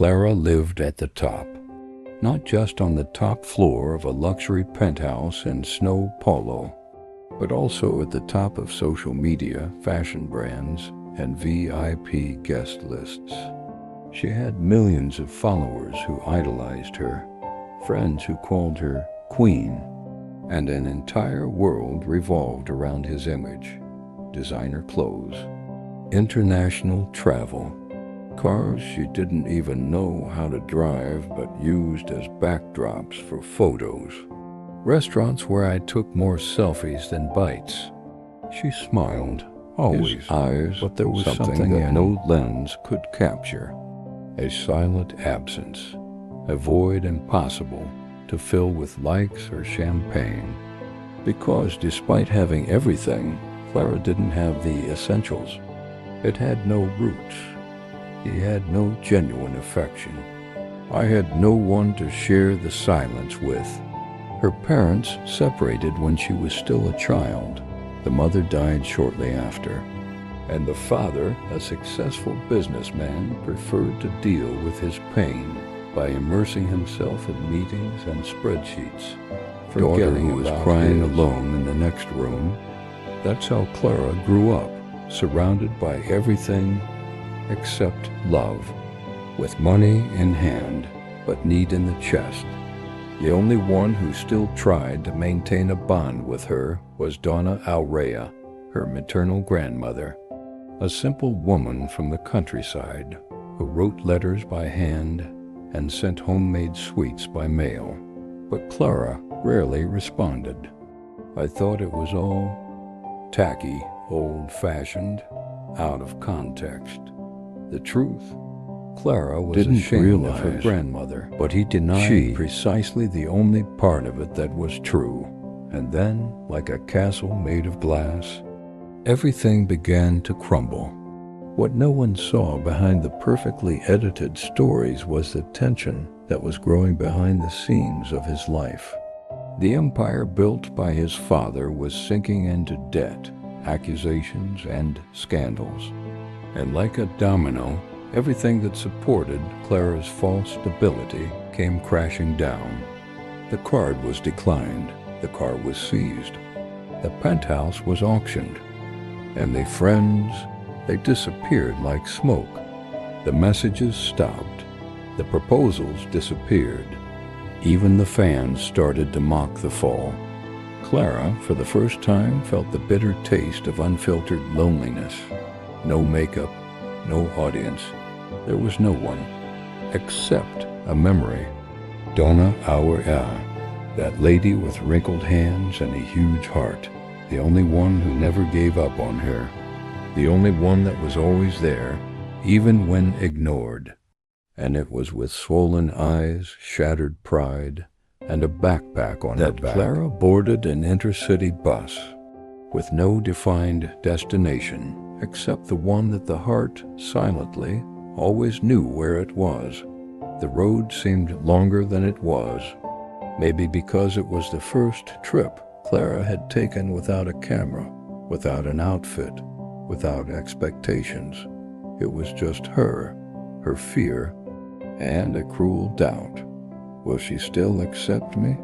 Clara lived at the top, not just on the top floor of a luxury penthouse in Snow Paulo, but also at the top of social media, fashion brands, and VIP guest lists. She had millions of followers who idolized her, friends who called her Queen, and an entire world revolved around his image. Designer clothes, international travel, cars she didn't even know how to drive but used as backdrops for photos, restaurants where I took more selfies than bites. She smiled, always his eyes, but there was something that no lens could capture. A silent absence, a void impossible to fill with likes or champagne. Because despite having everything, Clara didn't have the essentials. It had no roots. He had no genuine affection. I had no one to share the silence with. Her parents separated when she was still a child. The mother died shortly after, and the father, a successful businessman, preferred to deal with his pain by immersing himself in meetings and spreadsheets, forgetting who was crying alone in the next room. That's how Clara grew up, surrounded by everything except love, with money in hand, but need in the chest. The only one who still tried to maintain a bond with her was Donna Aurea, her maternal grandmother, a simple woman from the countryside who wrote letters by hand and sent homemade sweets by mail. But Clara rarely responded. I thought it was all tacky, old-fashioned, out of context. The truth, Clara was ashamed of her grandmother, but he denied precisely the only part of it that was true. And then, like a castle made of glass, everything began to crumble. What no one saw behind the perfectly edited stories was the tension that was growing behind the scenes of his life. The empire built by his father was sinking into debt, accusations, and scandals. And like a domino, everything that supported Clara's false stability came crashing down. The card was declined, the car was seized, the penthouse was auctioned, and the friends, they disappeared like smoke. The messages stopped, the proposals disappeared. Even the fans started to mock the fall. Clara, for the first time, felt the bitter taste of unfiltered loneliness. No makeup, no audience. There was no one, except a memory. Donna Aurea, that lady with wrinkled hands and a huge heart, the only one who never gave up on her, the only one that was always there, even when ignored. And it was with swollen eyes, shattered pride, and a backpack on her back that Clara boarded an intercity bus, with no defined destination, except the one that the heart, silently, always knew where it was. The road seemed longer than it was, maybe because it was the first trip Clara had taken without a camera, without an outfit, without expectations. It was just her fear, and a cruel doubt. Will she still accept me?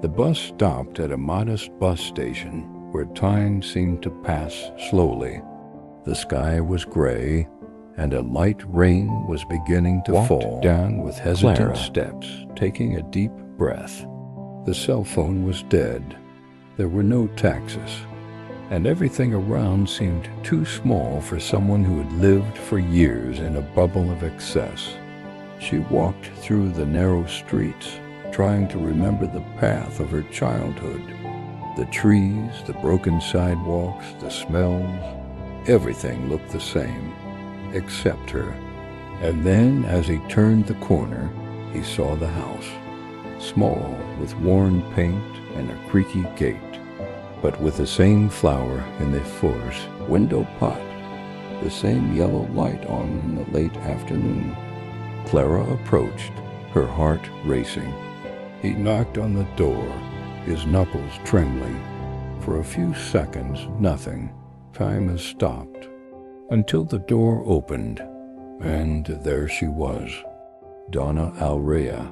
The bus stopped at a modest bus station where time seemed to pass slowly. The sky was gray, and a light rain was beginning to fall down with hesitant steps, taking a deep breath. The cell phone was dead. There were no taxis, and everything around seemed too small for someone who had lived for years in a bubble of excess. She walked through the narrow streets, trying to remember the path of her childhood. The trees, the broken sidewalks, the smells, everything looked the same, except her. And then, as he turned the corner, he saw the house, small, with worn paint and a creaky gate, but with the same flower in the fore's window pot, the same yellow light on in the late afternoon. Clara approached, her heart racing. He knocked on the door, his knuckles trembling. For a few seconds, nothing. Time has stopped. Until the door opened, and there she was, Donna Aurea,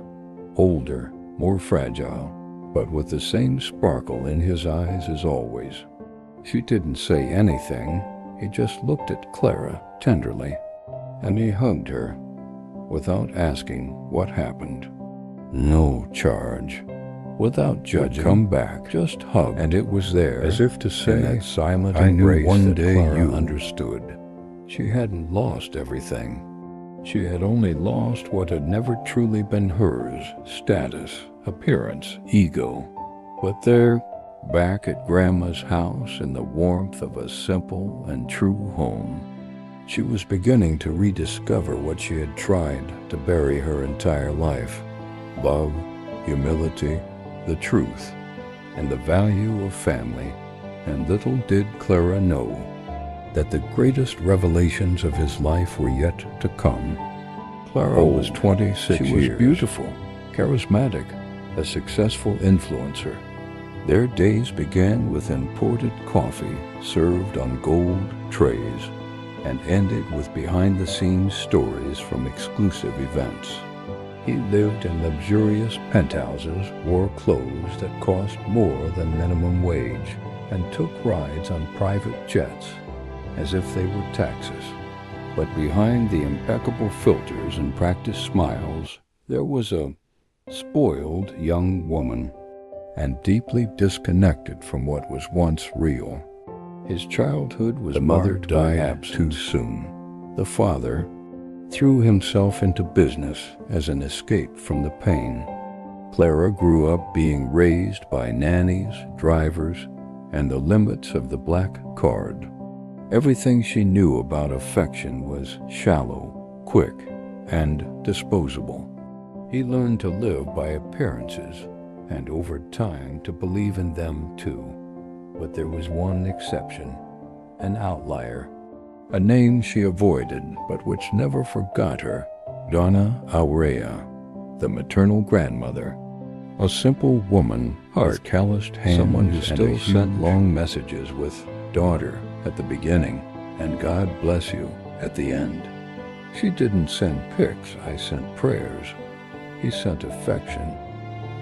older, more fragile, but with the same sparkle in his eyes as always. She didn't say anything. He just looked at Clara tenderly, and he hugged her without asking what happened. No charge. Without judging, come back, just hug, and it was there, as if to say, in that silent embrace, one day Clara you understood. She hadn't lost everything. She had only lost what had never truly been hers: status, appearance, ego. But there, back at Grandma's house in the warmth of a simple and true home, she was beginning to rediscover what she had tried to bury her entire life: love, humility, the truth, and the value of family. And little did Clara know that the greatest revelations of his life were yet to come. Clara was 26 years. She was beautiful, charismatic, a successful influencer. Their days began with imported coffee served on gold trays and ended with behind-the-scenes stories from exclusive events. He lived in luxurious penthouses, wore clothes that cost more than minimum wage, and took rides on private jets as if they were taxes. But behind the impeccable filters and practiced smiles, there was a spoiled young woman, and deeply disconnected from what was once real. His childhood was marked by absence too soon. The father threw himself into business as an escape from the pain. Clara grew up being raised by nannies, drivers, and the limits of the black card. Everything she knew about affection was shallow, quick, and disposable. He learned to live by appearances, and over time to believe in them too. But there was one exception, an outlier, a name she avoided but which never forgot her: Donna Aurea, the maternal grandmother. A simple woman with calloused hands, someone who still sent long messages with "daughter" at the beginning and "God bless you" at the end. She didn't send pics, I sent prayers. He sent affection,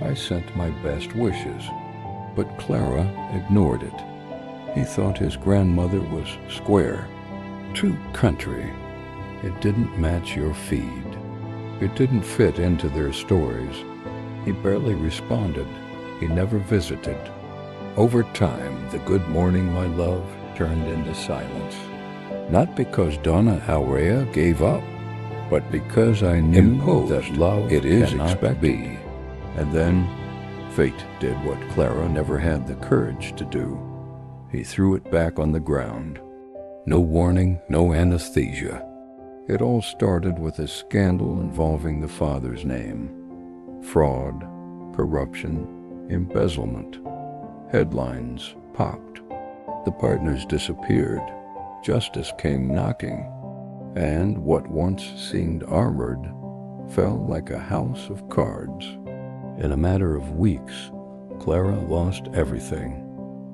I sent my best wishes. But Clara ignored it. He thought his grandmother was square, too country. It didn't match your feed. It didn't fit into their stories. He barely responded. He never visited. Over time, the "good morning, my love" turned into silence. Not because Donna Aurea gave up, but because I knew that love it is expected. Be. And then fate did what Clara never had the courage to do. He threw it back on the ground. No warning, no anesthesia. It all started with a scandal involving the father's name. Fraud, corruption, embezzlement. Headlines popped. The partners disappeared. Justice came knocking. And what once seemed armored fell like a house of cards. In a matter of weeks, Clara lost everything.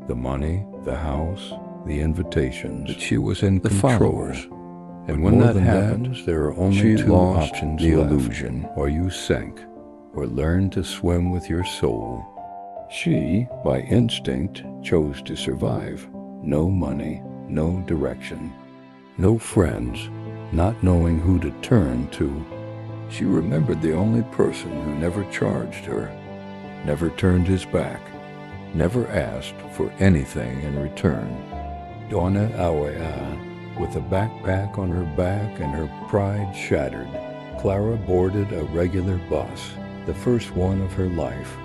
The money, the house, the invitations. But she was in control. And when that happens, there are only two options left. The illusion, or you sank, or learned to swim with your soul. She, by instinct, chose to survive. No money, no direction, no friends, not knowing who to turn to. She remembered the only person who never charged her, never turned his back, never asked for anything in return. Donna Aurea, with a backpack on her back and her pride shattered, Clara boarded a regular bus, the first one of her life.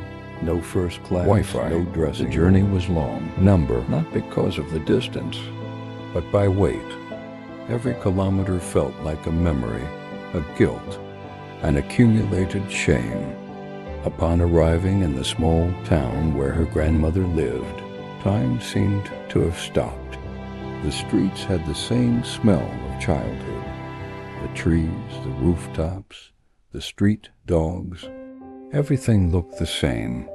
No first class, Wi-Fi, no dressing. The journey was long, not because of the distance, but by weight. Every kilometer felt like a memory, a guilt, an accumulated shame. Upon arriving in the small town where her grandmother lived, time seemed to have stopped. The streets had the same smell of childhood. The trees, the rooftops, the street dogs. Everything looked the same,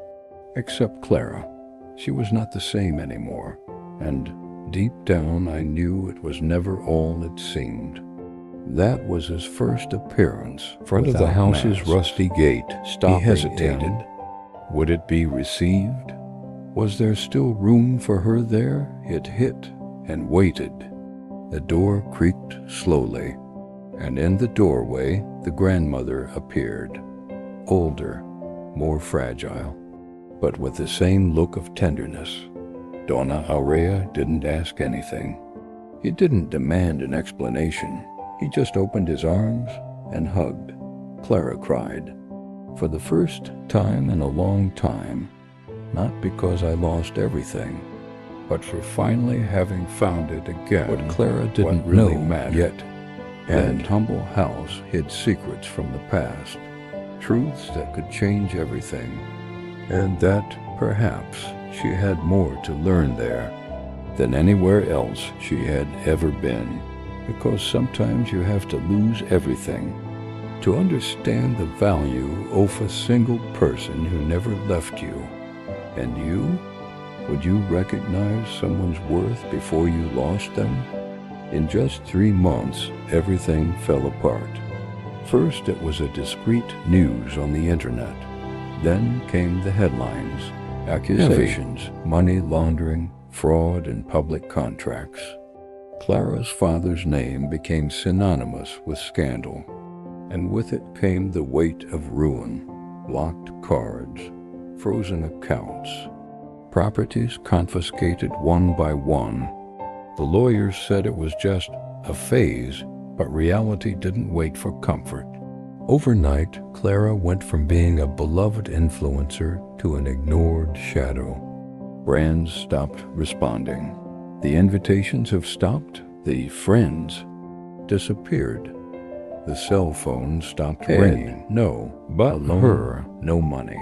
except Clara. She was not the same anymore, and deep down I knew it was never all it seemed. That was his first appearance in front of the house's rusty gate. He hesitated. Would it be received? Was there still room for her there? It hit and waited. The door creaked slowly, and in the doorway the grandmother appeared, older, more fragile, but with the same look of tenderness. Donna Aurea didn't ask anything. He didn't demand an explanation. He just opened his arms and hugged. Clara cried. For the first time in a long time, not because I lost everything, but for finally having found it again. What Clara didn't really matter yet. That humble house hid secrets from the past, truths that could change everything, and that perhaps she had more to learn there than anywhere else she had ever been, because sometimes you have to lose everything to understand the value of a single person who never left you. And you? Would you recognize someone's worth before you lost them? In just 3 months, everything fell apart. First, it was a discreet news on the internet. Then came the headlines, accusations, money laundering, fraud in public contracts. Clara's father's name became synonymous with scandal, and with it came the weight of ruin, locked cards, frozen accounts, properties confiscated one by one. The lawyers said it was just a phase, but reality didn't wait for comfort. Overnight, Clara went from being a beloved influencer to an ignored shadow. Brands stopped responding. The invitations have stopped. The friends disappeared. The cell phone stopped ringing. No, but her, no money,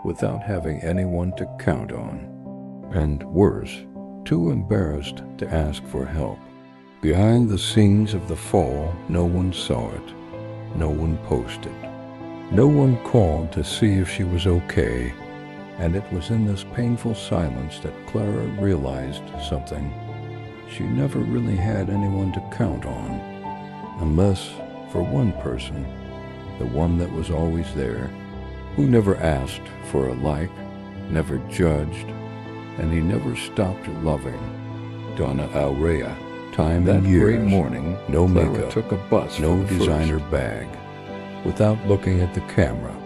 without having anyone to count on. And worse, too embarrassed to ask for help. Behind the scenes of the fall, no one saw it. No one posted. No one called to see if she was okay. And it was in this painful silence that Clara realized something. She never really had anyone to count on, unless for one person, the one that was always there, who never asked for a like, never judged, and he never stopped loving. Donna Aurea. Time and years. That great morning, no makeup, took a bus, no designer bag. Without looking at the camera,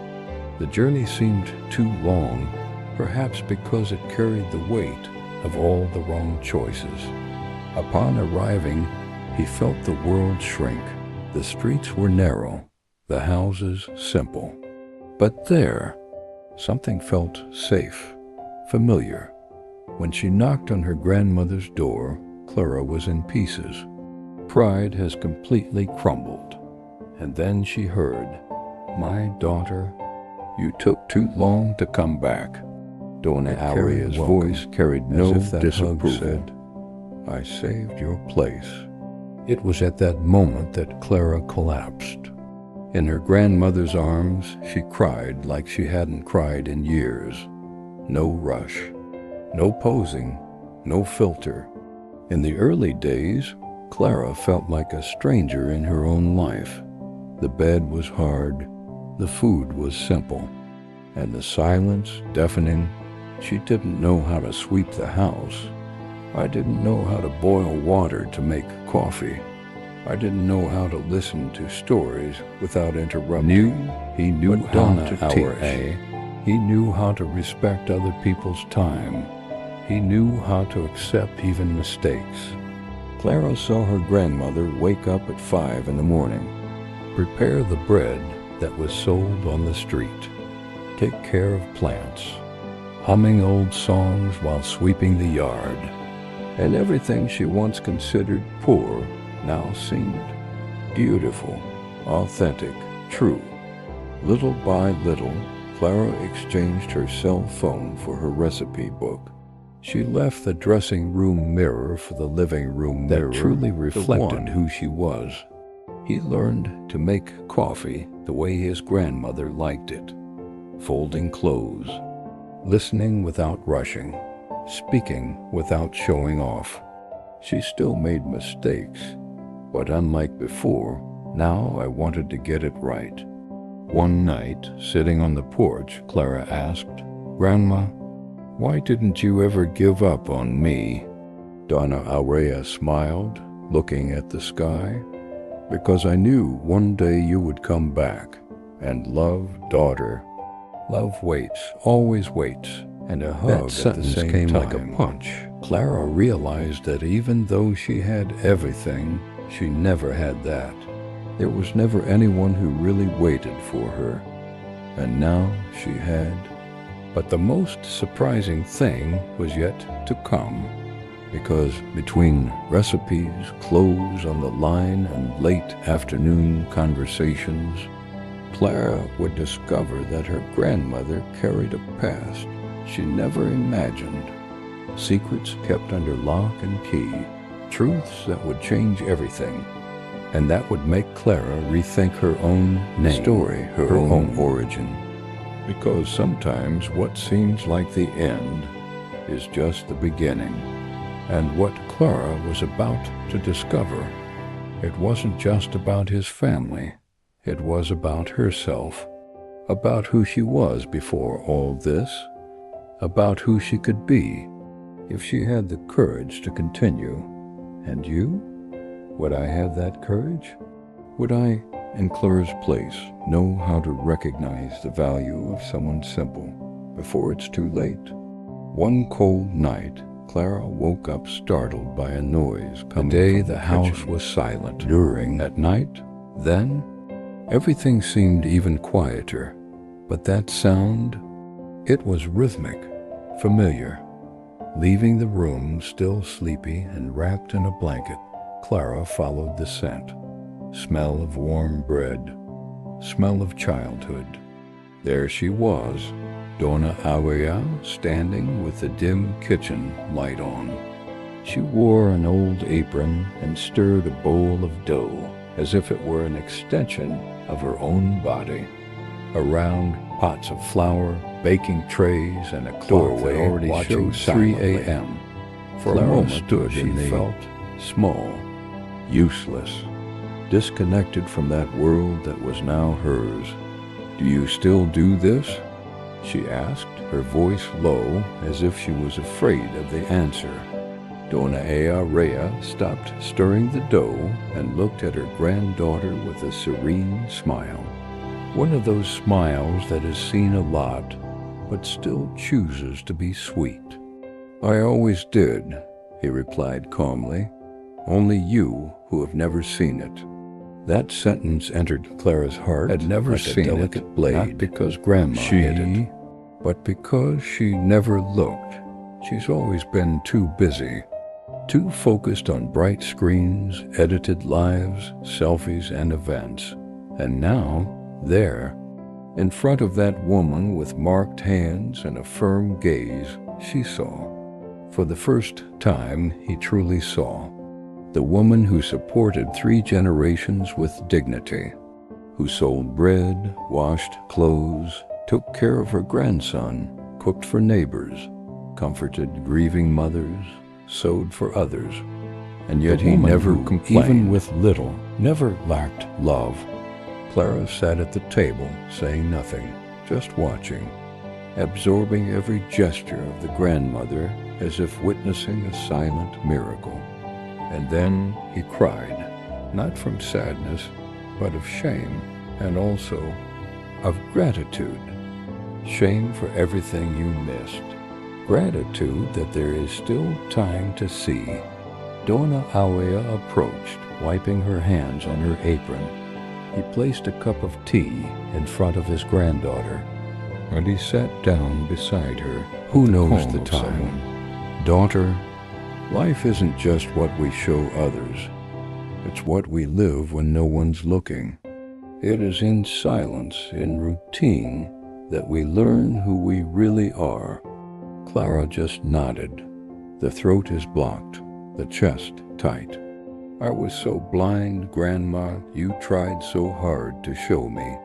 the journey seemed too long, perhaps because it carried the weight of all the wrong choices. Upon arriving, he felt the world shrink. The streets were narrow, the houses simple. But there, something felt safe, familiar. When she knocked on her grandmother's door, Clara was in pieces. Pride has completely crumbled. And then she heard, "My daughter, you took too long to come back." Donna Aurea's voice carried no disapproval. "I saved your place." It was at that moment that Clara collapsed. In her grandmother's arms, she cried like she hadn't cried in years. No rush, no posing, no filter. In the early days, Clara felt like a stranger in her own life. The bed was hard, the food was simple, and the silence deafening. She didn't know how to sweep the house. I didn't know how to boil water to make coffee. I didn't know how to listen to stories without interrupting. He knew how to teach. He knew how to respect other people's time. He knew how to accept even mistakes. Clara saw her grandmother wake up at 5 in the morning, prepare the bread that was sold on the street, take care of plants, humming old songs while sweeping the yard. And everything she once considered poor now seemed beautiful, authentic, true. Little by little, Clara exchanged her cell phone for her recipe book. She left the dressing room mirror for the living room mirror that truly reflected who she was. He learned to make coffee the way his grandmother liked it, folding clothes, listening without rushing, speaking without showing off. She still made mistakes, but unlike before, Now I wanted to get it right. One night, sitting on the porch, Clara asked, "Grandma, why didn't you ever give up on me?" Donna Aurea smiled, looking at the sky. "Because I knew one day you would come back. And love, daughter, love waits, always waits." And a hug at the sentence came like a punch. Clara realized that even though she had everything, she never had that. There was never anyone who really waited for her. And now she had. But the most surprising thing was yet to come. Because between recipes, clothes on the line, and late afternoon conversations, Clara would discover that her grandmother carried a past she never imagined. Secrets kept under lock and key, truths that would change everything. And that would make Clara rethink her own name, story, her own origin. Because sometimes what seems like the end is just the beginning. And what Clara was about to discover, it wasn't just about his family. It was about herself, about who she was before all this, about who she could be if she had the courage to continue. And you? Would I have that courage? Would I, in Clara's place, know how to recognize the value of someone simple before it's too late? One cold night, Clara woke up startled by a noise coming from the kitchen. The house was silent. During at night, then, everything seemed even quieter. But that sound, it was rhythmic, familiar. Leaving the room still sleepy and wrapped in a blanket, Clara followed the scent. Smell of warm bread, smell of childhood. There she was, Donna Aurea, standing with the dim kitchen light on. She wore an old apron and stirred a bowl of dough as if it were an extension of her own body. Around, pots of flour, baking trays, and a clock that already showed 3 a.m. For a moment, she felt small, useless, disconnected from that world that was now hers. "Do you still do this?" she asked, her voice low, as if she was afraid of the answer. Donna Aurea stopped stirring the dough and looked at her granddaughter with a serene smile. One of those smiles that is seen a lot, but still chooses to be sweet. "I always did," he replied calmly. "Only you who have never seen it." That sentence entered Clara's heart. Had never like seen a delicate it, blade, not because Grandma hid it, but because she never looked. She's always been too busy, too focused on bright screens, edited lives, selfies, and events. And now, there, in front of that woman with marked hands and a firm gaze, she saw. For the first time, he truly saw. The woman who supported 3 generations with dignity, who sold bread, washed clothes, took care of her grandson, cooked for neighbors, comforted grieving mothers, sewed for others. And yet he never complained, even with little, never lacked love. Clara sat at the table, saying nothing, just watching, absorbing every gesture of the grandmother as if witnessing a silent miracle. And then he cried, not from sadness, but of shame, and also of gratitude. Shame for everything you missed. Gratitude that there is still time to see. Donna Aurea approached, wiping her hands on her apron. He placed a cup of tea in front of his granddaughter, and he sat down beside her. Who knows the time? "Daughter, life isn't just what we show others. It's what we live when no one's looking. It is in silence, in routine, that we learn who we really are." Clara just nodded. The throat is blocked, the chest tight. "I was so blind, Grandma, you tried so hard to show me.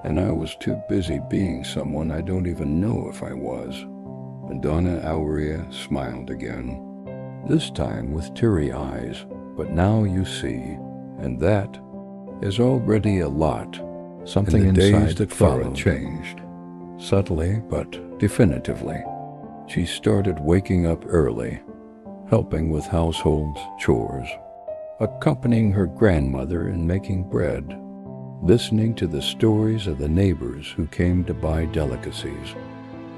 And I was too busy being someone I don't even know if I was." And Donna Aurea smiled again, this time with teary eyes. "But now you see, and that is already a lot. Something In the inside days that Clara followed changed. subtly but definitively. She started waking up early, helping with household chores, accompanying her grandmother in making bread, listening to the stories of the neighbors who came to buy delicacies,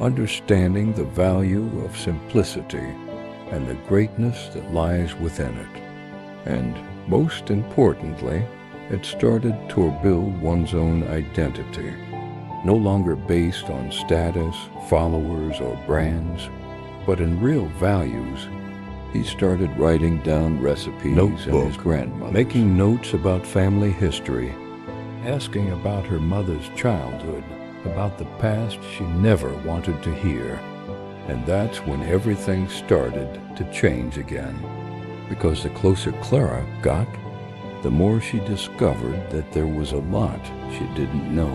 understanding the value of simplicity and the greatness that lies within it. And most importantly, it started to build one's own identity, no longer based on status, followers, or brands, but in real values. He started writing down recipes in his grandmother's, making notes about family history, asking about her mother's childhood, about the past she never wanted to hear. And that's when everything started to change again. Because the closer Clara got, the more she discovered that there was a lot she didn't know.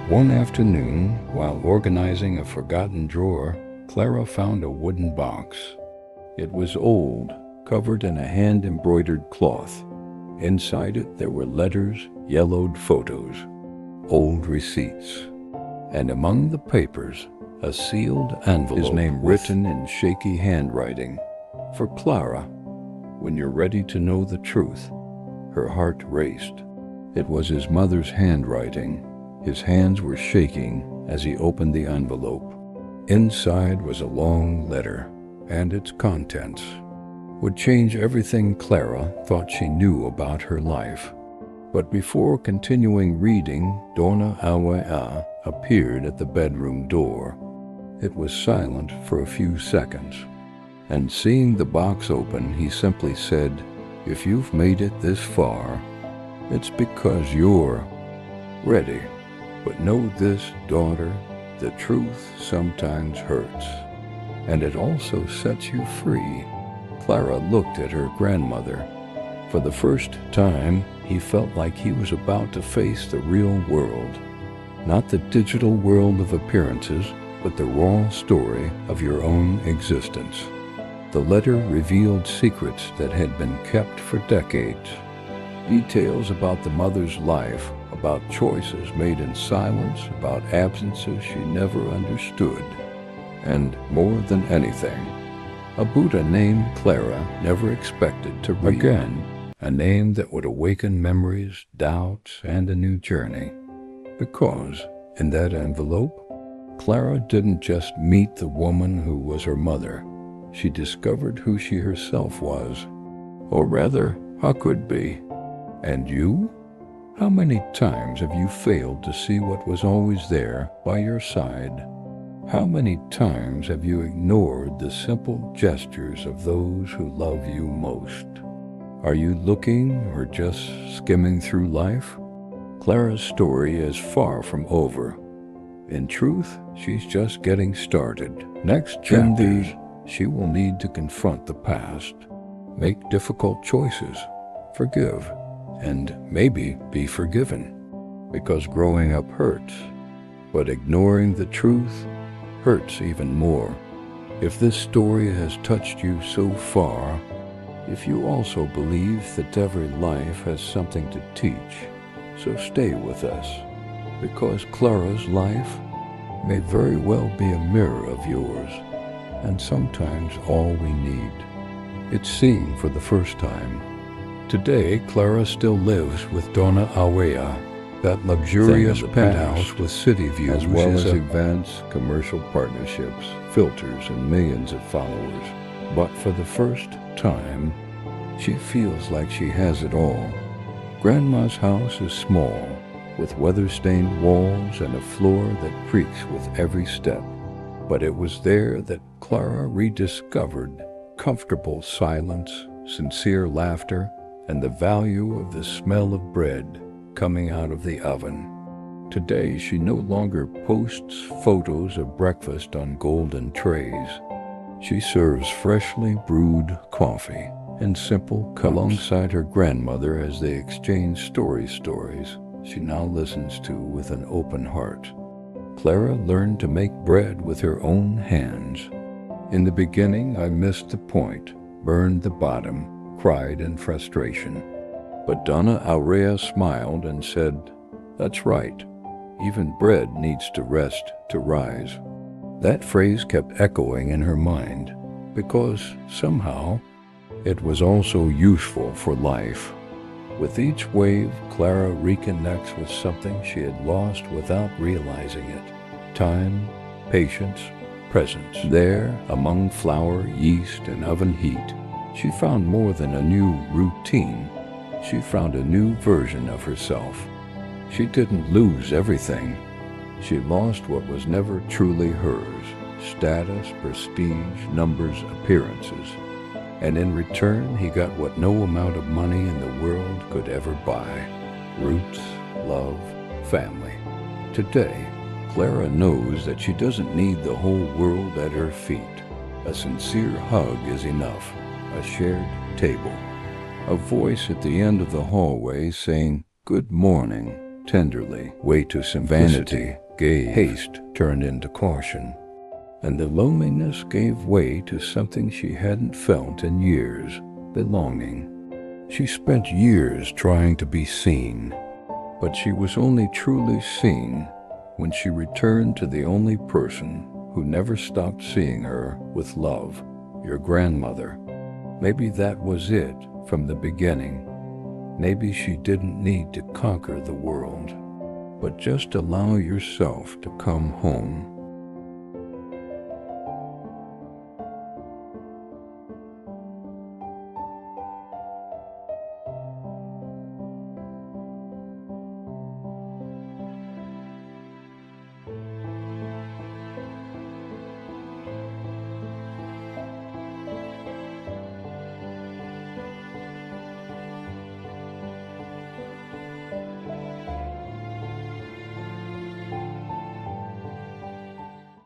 One afternoon, while organizing a forgotten drawer, Clara found a wooden box. It was old, covered in a hand-embroidered cloth. Inside it there were letters, yellowed photos, old receipts, and among the papers, a sealed envelope, his name written in shaky handwriting. For Clara, when you're ready to know the truth. Her heart raced. It was his mother's handwriting. His hands were shaking as he opened the envelope. Inside was a long letter, and its contents would change everything Clara thought she knew about her life. But before continuing reading, Donna Awea appeared at the bedroom door. It was silent for a few seconds, and seeing the box open, he simply said, "If you've made it this far, it's because you're ready. But know this, daughter, the truth sometimes hurts, and it also sets you free." Clara looked at her grandmother. For the first time, he felt like he was about to face the real world. Not the digital world of appearances, but the raw story of your own existence. The letter revealed secrets that had been kept for decades. Details about the mother's life, about choices made in silence, about absences she never understood. And more than anything, a Buddha named Clara never expected to read. Again, a name that would awaken memories, doubts, and a new journey. Because in that envelope, Clara didn't just meet the woman who was her mother. She discovered who she herself was, or rather, how could be. And you? How many times have you failed to see what was always there by your side? How many times have you ignored the simple gestures of those who love you most? Are you looking or just skimming through life? Clara's story is far from over. In truth, she's just getting started. Next chapters, she will need to confront the past, make difficult choices, forgive, and maybe be forgiven. Because growing up hurts, but ignoring the truth hurts even more. If this story has touched you so far, if you also believe that every life has something to teach, so stay with us, because Clara's life may very well be a mirror of yours, and sometimes all we need. It's seeing for the first time. Today, Clara still lives with Donna Awea, that luxurious penthouse with city views, as well as events, commercial partnerships, filters, and millions of followers. But for the first time, she feels like she has it all. Grandma's house is small, with weather-stained walls and a floor that creaks with every step. But it was there that Clara rediscovered comfortable silence, sincere laughter, and the value of the smell of bread coming out of the oven. Today, she no longer posts photos of breakfast on golden trays. She serves freshly brewed coffee in simple cups alongside her grandmother as they exchange stories she now listens to with an open heart. Clara learned to make bread with her own hands. In the beginning, I missed the point, burned the bottom, cried in frustration. But Donna Aurea smiled and said, "That's right. Even bread needs to rest to rise." That phrase kept echoing in her mind, because somehow it was also useful for life. With each wave, Clara reconnects with something she had lost without realizing it. Time, patience, presence. There, among flour, yeast, and oven heat, she found more than a new routine. She found a new version of herself. She didn't lose everything. She lost what was never truly hers: status, prestige, numbers, appearances. And in return, he got what no amount of money in the world could ever buy: roots, love, family. Today, Clara knows that she doesn't need the whole world at her feet. A sincere hug is enough, a shared table, a voice at the end of the hallway saying, "Good morning," tenderly. Way to simplicity gave. Haste turned into caution. And the loneliness gave way to something she hadn't felt in years: belonging. She spent years trying to be seen, but she was only truly seen when she returned to the only person who never stopped seeing her with love: your grandmother. Maybe that was it from the beginning. Maybe she didn't need to conquer the world, but just allow yourself to come home.